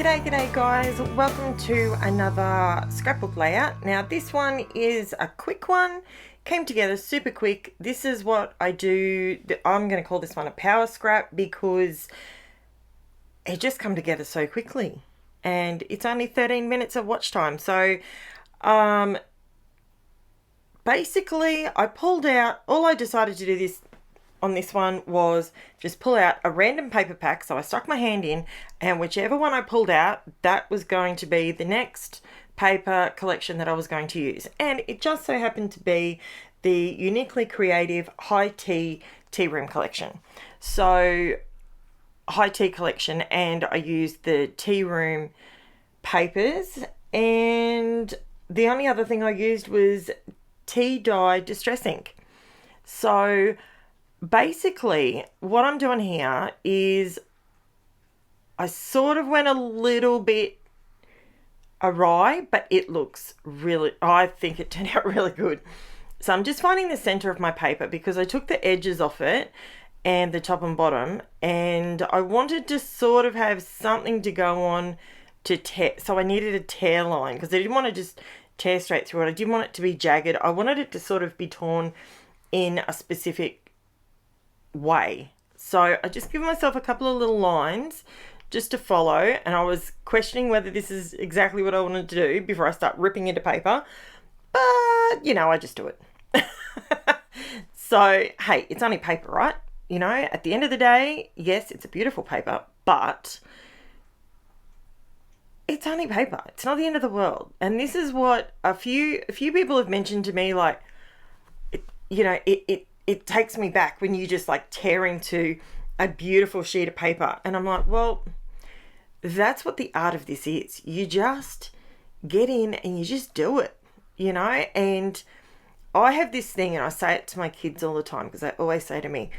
G'day guys, welcome to another scrapbook layout. Now this one is a quick one, came together super quick. This is what I do. I'm going to call this one a power scrap because it just come together so quickly and it's only 13 minutes of watch time. So basically I pulled out, all I decided to do on this one was just pull out a random paper pack. So I stuck my hand in and whichever one I pulled out, that was going to be the next paper collection that I was going to use. And it just so happened to be the Uniquely Creative High Tea Tea Room collection. So high tea collection, and I used the tea room papers, and the only other thing I used was tea dye distress ink. So basically, what I'm doing here is I sort of went a little bit awry, but it looks really, I think it turned out really good. So I'm just finding the center of my paper because I took the edges off it and the top and bottom, and I wanted to sort of have something to go on to tear. So I needed a tear line because I didn't want to just tear straight through it. I didn't want it to be jagged. I wanted it to sort of be torn in a specific way. So I just give myself a couple of little lines just to follow, and I was questioning whether this is exactly what I wanted to do before I start ripping into paper, but you know, I just do it. So hey, it's only paper, right? You know, at the end of the day, yes, it's a beautiful paper, but it's only paper. It's not the end of the world. And this is what a few people have mentioned to me, like, it takes me back when you just like tear into a beautiful sheet of paper. And I'm like, well, that's what the art of this is. You just get in and you just do it, you know? And I have this thing, and I say it to my kids all the time because they always say to me,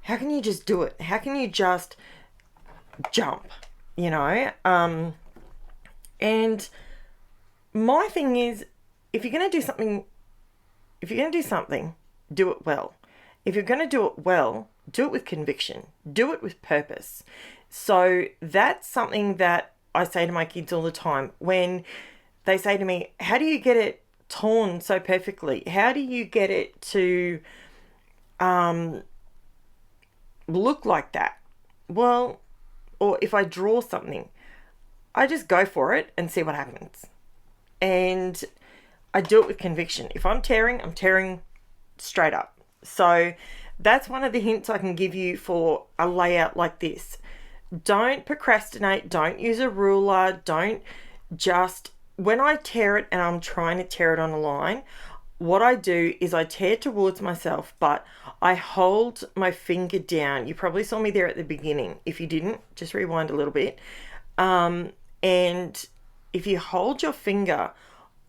how can you just do it? How can you just jump, you know? And my thing is, if you're going to do something, do it well. If you're going to do it well, do it with conviction. Do it with purpose. So that's something that I say to my kids all the time when they say to me, how do you get it torn so perfectly? How do you get it to look like that? Well, or if I draw something, I just go for it and see what happens. And I do it with conviction. If I'm tearing straight up. So that's one of the hints I can give you for a layout like this. Don't procrastinate. Don't use a ruler. Don't just, when I tear it and I'm trying to tear it on a line, what I do is I tear towards myself, but I hold my finger down. You probably saw me there at the beginning. If you didn't, just rewind a little bit. And if you hold your finger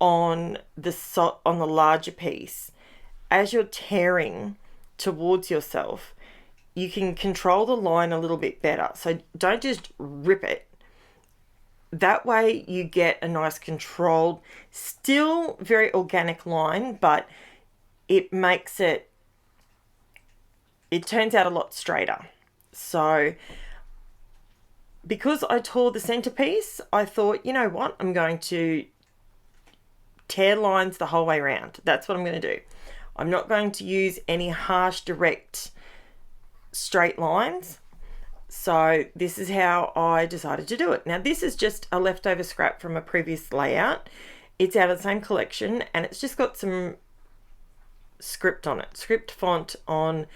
on the larger piece, as you're tearing towards yourself, you can control the line a little bit better. So don't just rip it. That way you get a nice controlled, still very organic line, but it turns out a lot straighter. So because I tore the centerpiece, I thought, you know what, I'm going to tear lines the whole way around. That's what I'm going to do. I'm not going to use any harsh, direct, straight lines. So this is how I decided to do it. Now, this is just a leftover scrap from a previous layout. It's out of the same collection, and it's just got some script on it, script font on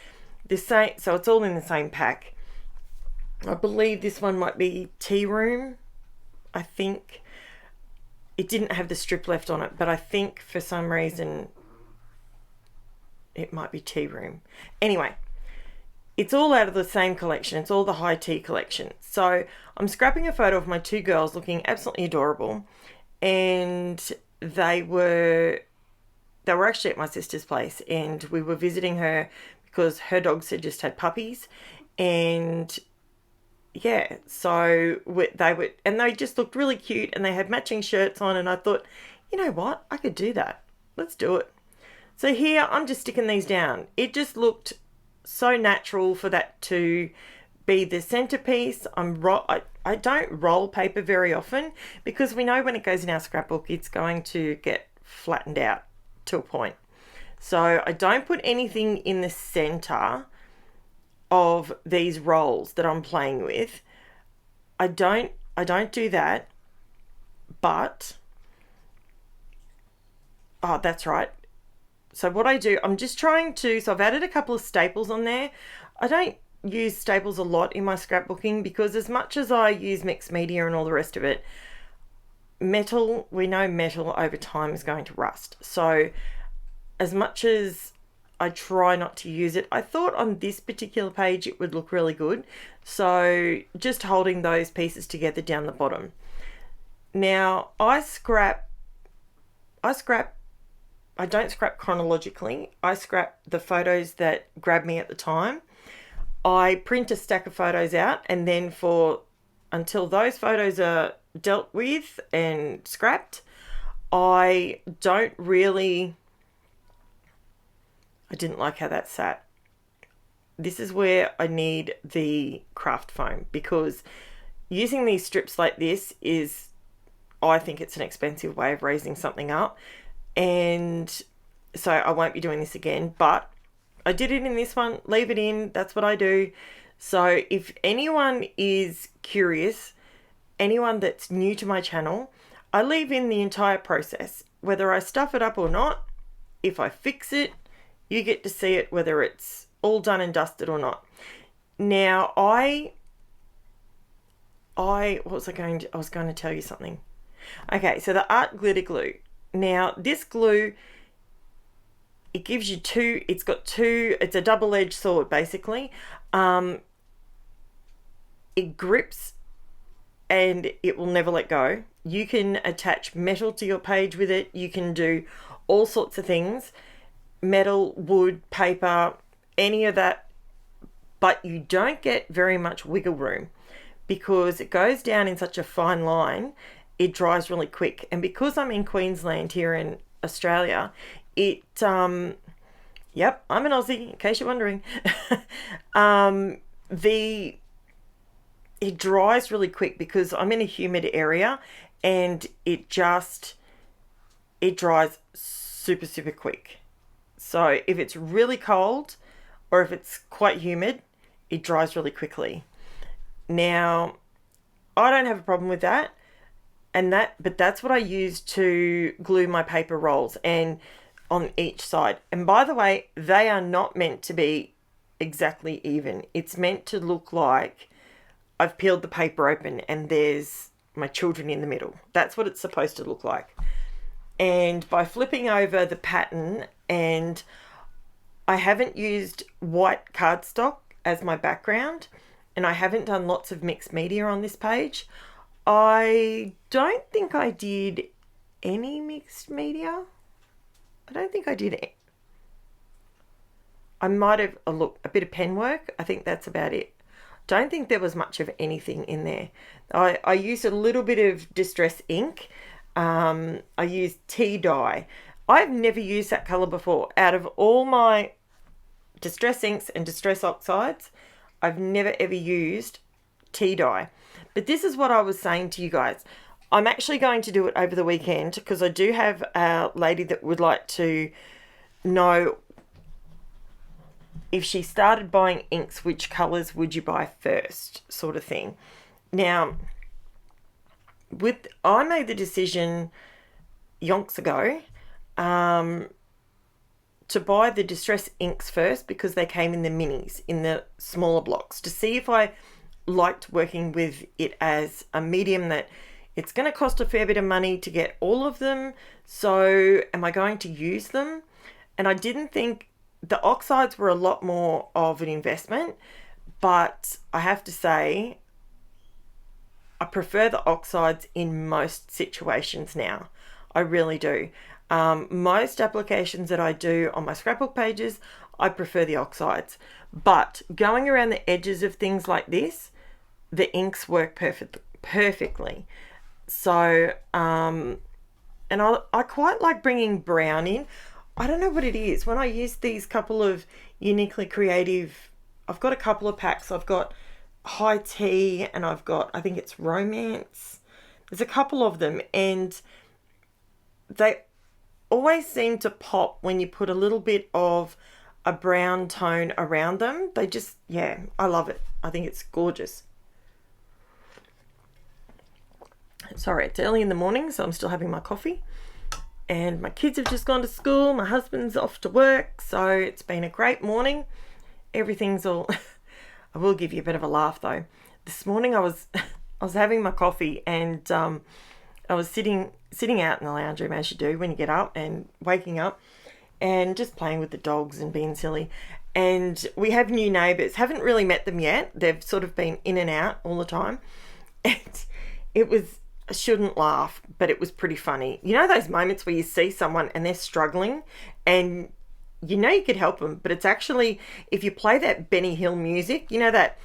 this same, so it's all in the same pack. I believe this one might be Tea Room. I think it didn't have the strip left on it, but I think for some reason it might be Tea Room. Anyway, it's all out of the same collection. It's all the high tea collection. So I'm scrapping a photo of my two girls looking absolutely adorable, and they were actually at my sister's place, and we were visiting her because her dogs had just had puppies, and yeah, so they just looked really cute, and they had matching shirts on, and I thought, you know what, I could do that. Let's do it. So here I'm just sticking these down. It just looked so natural for that to be the centerpiece. I don't roll paper very often because we know when it goes in our scrapbook, it's going to get flattened out to a point. So I don't put anything in the center of these rolls that I'm playing with. I don't do that. But that's right. So what I do, I'm just trying to, so I've added a couple of staples on there. I don't use staples a lot in my scrapbooking because as much as I use mixed media and all the rest of it, metal, we know metal over time is going to rust. So as much as I try not to use it, I thought on this particular page it would look really good. So just holding those pieces together down the bottom. Now I don't scrap chronologically. I scrap the photos that grab me at the time. I print a stack of photos out, and then until those photos are dealt with and scrapped, I didn't like how that sat. This is where I need the craft foam, because using these strips like this I think it's an expensive way of raising something up. And so I won't be doing this again, but I did it in this one. Leave it in. That's what I do. So if anyone is curious, anyone that's new to my channel, I leave in the entire process, whether I stuff it up or not. If I fix it, you get to see it, whether it's all done and dusted or not. Now I was going to tell you something. Okay, so the art glitter glue. Now this glue, it gives you it's a double-edged sword basically. It grips and it will never let go. You can attach metal to your page with it. You can do all sorts of things. Metal, wood, paper, any of that. But you don't get very much wiggle room because it goes down in such a fine line. It dries really quick. And because I'm in Queensland here in Australia, yep, I'm an Aussie, in case you're wondering. It dries really quick because I'm in a humid area, and it dries super, super quick. So if it's really cold or if it's quite humid, it dries really quickly. Now, I don't have a problem with that. But that's what I use to glue my paper rolls and on each side. And by the way, they are not meant to be exactly even. It's meant to look like I've peeled the paper open and there's my children in the middle. That's what it's supposed to look like. And by flipping over the pattern, and I haven't used white cardstock as my background, and I haven't done lots of mixed media on this page. I don't think I did any mixed media. I don't think I did it. I might have a bit of pen work. I think that's about it. Don't think there was much of anything in there. I used a little bit of distress ink. I used tea dye. I've never used that colour before. Out of all my distress inks and distress oxides, I've never ever used tea dye. But this is what I was saying to you guys. I'm actually going to do it over the weekend because I do have a lady that would like to know if she started buying inks, which colours would you buy first, sort of thing. Now, I made the decision yonks ago to buy the distress inks first because they came in the minis, in the smaller blocks, to see if I liked working with it as a medium that it's going to cost a fair bit of money to get all of them. So am I going to use them? And I didn't think the oxides were a lot more of an investment, but I have to say I prefer the oxides in most situations now. I really do. Most applications that I do on my scrapbook pages, I prefer the oxides. But going around the edges of things like this, the inks work perfectly. So, and I quite like bringing brown in. I don't know what it is. When I use these couple of Uniquely Creative, I've got a couple of packs. I've got High Tea, and I've got, I think it's Romance. There's a couple of them, and they always seem to pop when you put a little bit of a brown tone around them. They just, yeah, I love it. I think it's gorgeous. Sorry, it's early in the morning, so I'm still having my coffee. And my kids have just gone to school. My husband's off to work, so it's been a great morning. Everything's all... I will give you a bit of a laugh though. This morning I was I was having my coffee, and I was sitting out in the lounge room, as you do when you get up, and waking up and just playing with the dogs and being silly. And we have new neighbours. Haven't really met them yet. They've sort of been in and out all the time. And it was, I shouldn't laugh, but it was pretty funny. You know those moments where you see someone and they're struggling and you know you could help them, but it's actually, if you play that Benny Hill music, you know that,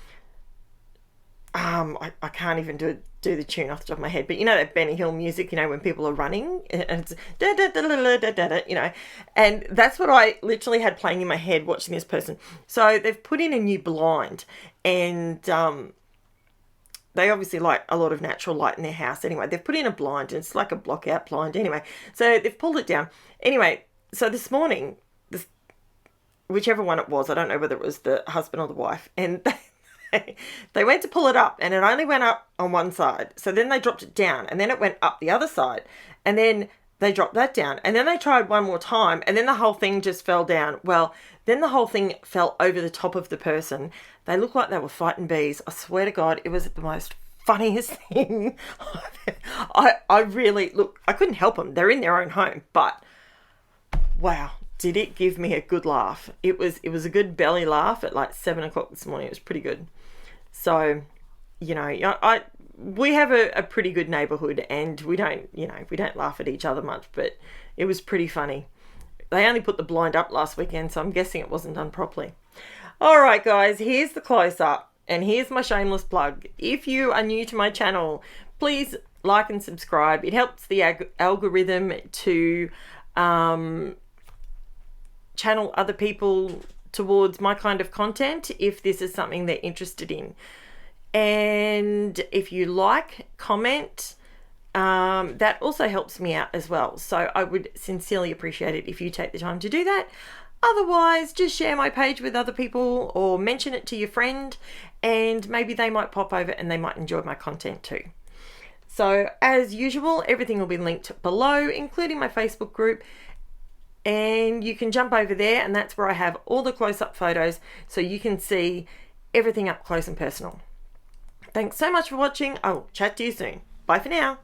I can't even do the tune off the top of my head, but you know that Benny Hill music, you know, when people are running, and it's da da da da da da da, you know, and that's what I literally had playing in my head watching this person. So they've put in a new blind, and they obviously like a lot of natural light in their house. Anyway, they've put in a blind, and it's like a block out blind. Anyway, so they've pulled it down. Anyway, so this morning, whichever one it was, I don't know whether it was the husband or the wife, and they went to pull it up, and it only went up on one side. So then they dropped it down, and then it went up the other side, and then they dropped that down, and then they tried one more time, and then the whole thing just fell down. Well, then the whole thing fell over the top of the person. They looked like they were fighting bees. I swear to God, it was the most funniest thing. I really, look, I couldn't help them. They're in their own home, but wow, did it give me a good laugh. It was a good belly laugh at like 7 o'clock this morning. It was pretty good. So, you know, we have a pretty good neighbourhood, and we don't laugh at each other much, but it was pretty funny. They only put the blind up last weekend, so I'm guessing it wasn't done properly. All right, guys, here's the close-up, and here's my shameless plug. If you are new to my channel, please like and subscribe. It helps the algorithm to channel other people towards my kind of content if this is something they're interested in. And if you like, comment, that also helps me out as well. So I would sincerely appreciate it if you take the time to do that. Otherwise, just share my page with other people or mention it to your friend, and maybe they might pop over and they might enjoy my content too. So as usual, everything will be linked below, including my Facebook group. And you can jump over there, and that's where I have all the close-up photos so you can see everything up close and personal. Thanks so much for watching. I will chat to you soon. Bye for now.